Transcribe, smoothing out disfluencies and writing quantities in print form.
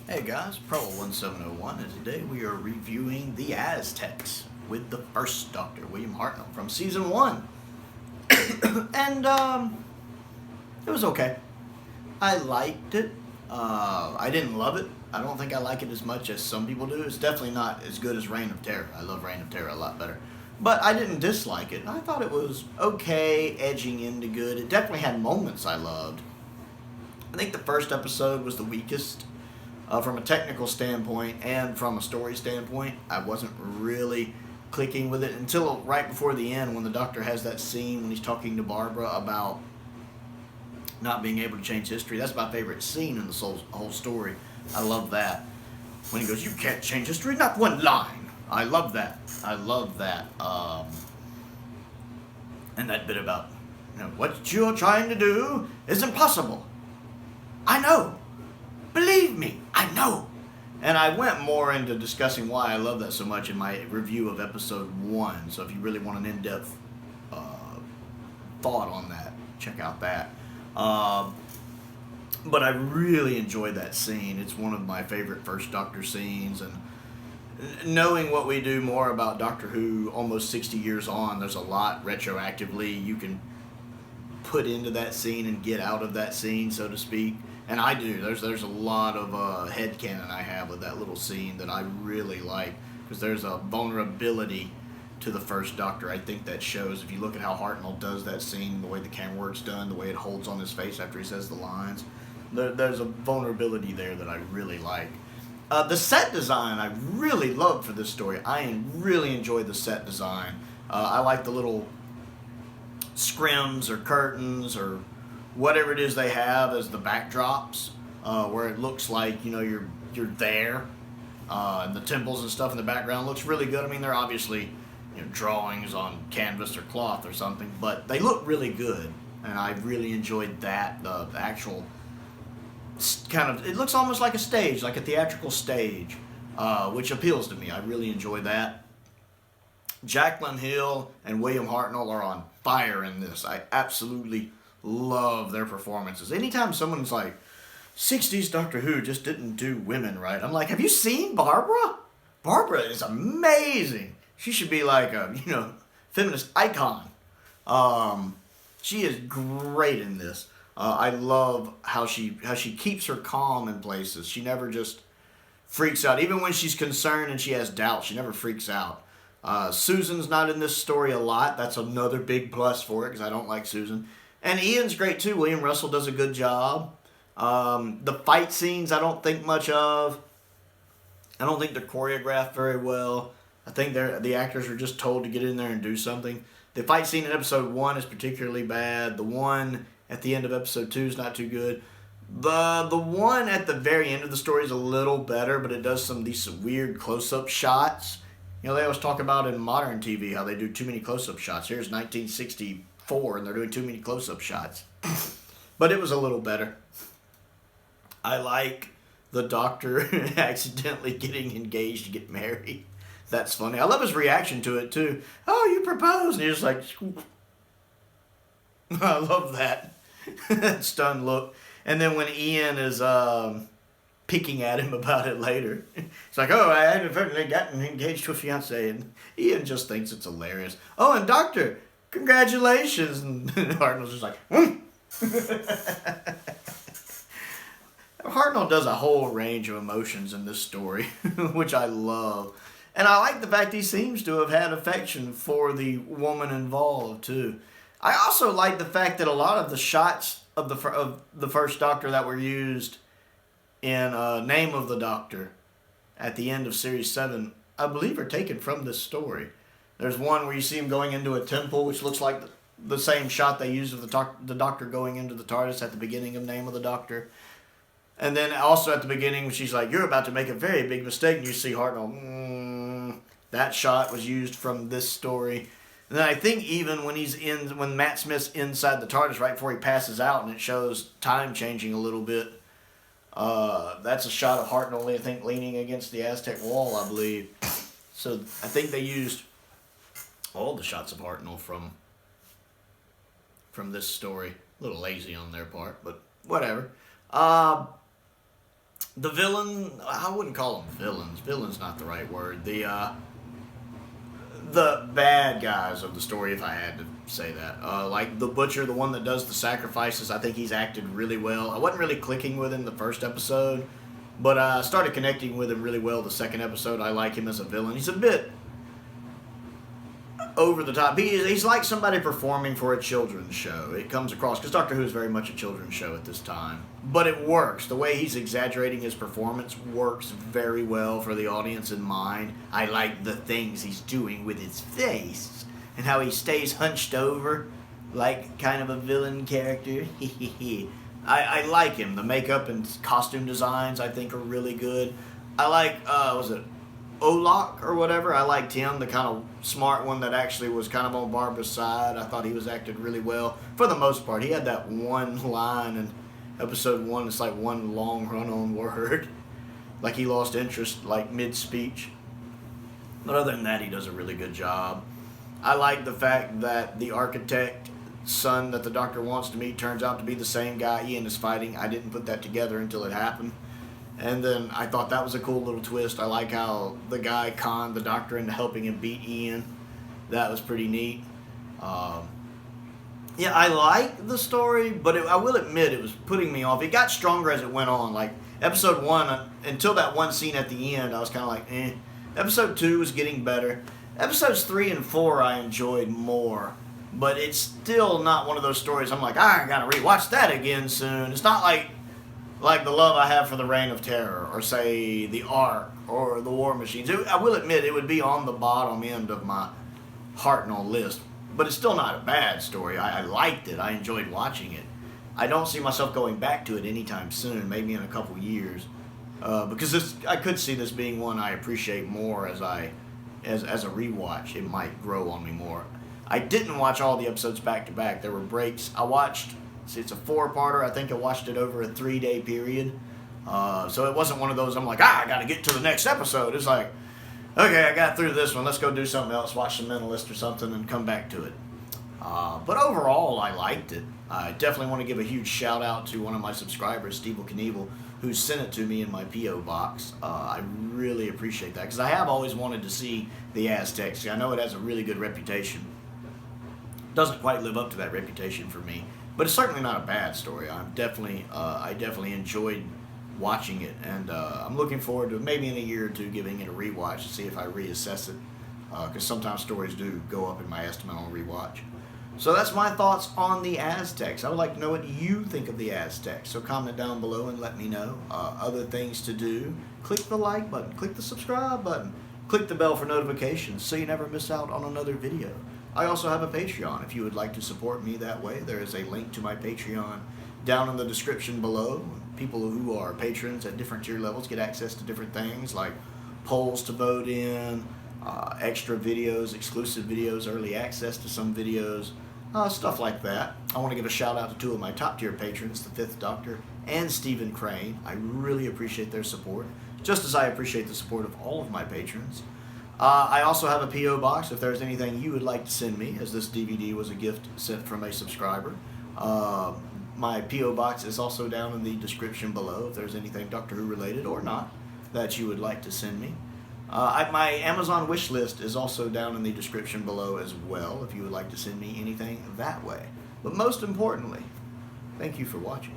Hey guys, Prowl 1701, and today we are reviewing the Aztecs with the first Doctor, William Hartnell, from season 1. and it was okay. I liked it. I didn't love it. I don't think I like it as much as some people do. It's definitely not as good as Reign of Terror. I love Reign of Terror a lot better. But I didn't dislike it. I thought it was okay, edging into good. It definitely had moments I loved. I think the first episode was the weakest. From a technical standpoint and from a story standpoint, I wasn't really clicking with it until right before the end when the Doctor has that scene when he's talking to Barbara about not being able to change history. That's my favorite scene in the whole story. I love that. When he goes, "You can't change history, not one line." I love that. I love that. And that bit about, what you're trying to do is impossible. I know. Believe me, I know. And I went more into discussing why I love that so much in my review of episode 1. So if you really want an in-depth thought on that, check out that. But I really enjoyed that scene. It's one of my favorite first Doctor scenes. And knowing what we do more about Doctor Who almost 60 years on, there's a lot retroactively you can put into that scene and get out of that scene, so to speak. And I do. There's a lot of headcanon I have with that little scene that I really like, because there's a vulnerability to the first Doctor. I think that shows, if you look at how Hartnell does that scene, the way the camera work's done, the way it holds on his face after he says the lines, there's a vulnerability there that I really like. The set design I really loved for this story. I really enjoyed the set design. I like the little scrims or curtains or whatever it is they have as the backdrops, where it looks like you're there, and the temples and stuff in the background looks really good. I mean, they're obviously drawings on canvas or cloth or something, but they look really good, and I really enjoyed that. The actual it looks almost like a stage, like a theatrical stage, which appeals to me. I really enjoy that. Jacqueline Hill and William Hartnell are on fire in this. I absolutely love their performances. Anytime someone's like, 60s Doctor Who just didn't do women right, I'm like, have you seen Barbara? Barbara is amazing. She should be like a, feminist icon. She is great in this. I love how she keeps her calm in places. She never just freaks out. Even when she's concerned and she has doubts, she never freaks out. Susan's not in this story a lot. That's another big plus for it, because I don't like Susan. And Ian's great too. William Russell does a good job. The fight scenes I don't think much of. I don't think they're choreographed very well. I think the actors are just told to get in there and do something. The fight scene in episode 1 is particularly bad. The one at the end of episode 2 is not too good. The one at the very end of the story is a little better, but it does some of these weird close-up shots. They always talk about in modern TV how they do too many close-up shots. Here's 1964, and they're doing too many close-up shots. But it was a little better. I like the Doctor accidentally getting engaged to get married. That's funny. I love his reaction to it, too. "Oh, you proposed." And he's just like, I love that. That stunned look. And then when Ian is picking at him about it later, it's like, "Oh, I hadn't gotten engaged to a fiancée." And Ian just thinks it's hilarious. "Oh, and Doctor, congratulations." And Hartnell's just like, Hartnell does a whole range of emotions in this story, which I love. And I like the fact he seems to have had affection for the woman involved, too. I also like the fact that a lot of the shots of the first Doctor that were used in Name of the Doctor at the end of Series 7, I believe are taken from this story. There's one where you see him going into a temple, which looks like the same shot they used of the Doctor going into the TARDIS at the beginning of Name of the Doctor. And then also at the beginning, when she's like, "You're about to make a very big mistake," and you see Hartnell, that shot was used from this story. And then I think even when Matt Smith's inside the TARDIS right before he passes out and it shows time changing a little bit, that's a shot of Hartnell, I think, leaning against the Aztec wall, I believe. So I think they used all the shots of Hartnell from this story. A little lazy on their part, but whatever. The villain, I wouldn't call them villains. Villain's not the right word. The bad guys of the story, if I had to say that. Like the butcher, the one that does the sacrifices, I think he's acted really well. I wasn't really clicking with him the first episode, but I started connecting with him really well the second episode. I like him as a villain. He's a bit over the top. He's like somebody performing for a children's show. It comes across, because Doctor Who is very much a children's show at this time. But it works. The way he's exaggerating his performance works very well for the audience in mind. I like the things he's doing with his face, and how he stays hunched over like kind of a villain character. I like him. The makeup and costume designs, I think, are really good. I like, was it Olok or whatever? I liked him, the kind of smart one that actually was kind of on Barbara's side. I thought he was acted really well for the most part. He had that one line in episode 1. It's like one long run-on word, like he lost interest like mid-speech. But other than that, he does a really good job. I like the fact that the architect son that the Doctor wants to meet turns out to be the same guy Ian is fighting. I didn't put that together until it happened. And then I thought that was a cool little twist. I like how the guy conned the Doctor into helping him beat Ian. That was pretty neat. Yeah, I like the story, but I will admit it was putting me off. It got stronger as it went on. Like, episode 1, until that one scene at the end, I was kind of like, eh. Episode 2 was getting better. Episodes 3 and 4 I enjoyed more. But it's still not one of those stories I'm like, I gotta rewatch that again soon. It's not like the love I have for the Reign of Terror, or say the Ark, or the War Machines. I will admit it would be on the bottom end of my Hartnell list, but it's still not a bad story. I liked it. I enjoyed watching it. I don't see myself going back to it anytime soon, maybe in a couple years, because I could see this being one I appreciate more as a rewatch. It might grow on me more. I didn't watch all the episodes back to back. There were breaks. I watched. See, it's a 4-parter. I think I watched it over a 3-day period. So it wasn't one of those I'm like, I got to get to the next episode. It's like, okay, I got through this one. Let's go do something else, watch The Mentalist or something, and come back to it. But overall, I liked it. I definitely want to give a huge shout out to one of my subscribers, Steve Knievel, who sent it to me in my P.O. box. I really appreciate that, because I have always wanted to see the Aztecs. I know it has a really good reputation. Doesn't quite live up to that reputation for me. But it's certainly not a bad story. I definitely enjoyed watching it, and I'm looking forward to maybe in a year or two giving it a rewatch to see if I reassess it, because sometimes stories do go up in my estimate on rewatch. So that's my thoughts on the Aztecs. I would like to know what you think of the Aztecs, so comment down below and let me know. Other things to do, click the like button, click the subscribe button, click the bell for notifications so you never miss out on another video. I also have a Patreon. If you would like to support me that way, there is a link to my Patreon down in the description below. People who are patrons at different tier levels get access to different things like polls to vote in, extra videos, exclusive videos, early access to some videos, stuff like that. I want to give a shout out to 2 of my top tier patrons, the 5th Doctor and Stephen Crane. I really appreciate their support, just as I appreciate the support of all of my patrons. I also have a P.O. box if there's anything you would like to send me, as this DVD was a gift sent from a subscriber. My P.O. box is also down in the description below if there's anything Doctor Who related or not that you would like to send me. My Amazon wish list is also down in the description below as well if you would like to send me anything that way. But most importantly, thank you for watching.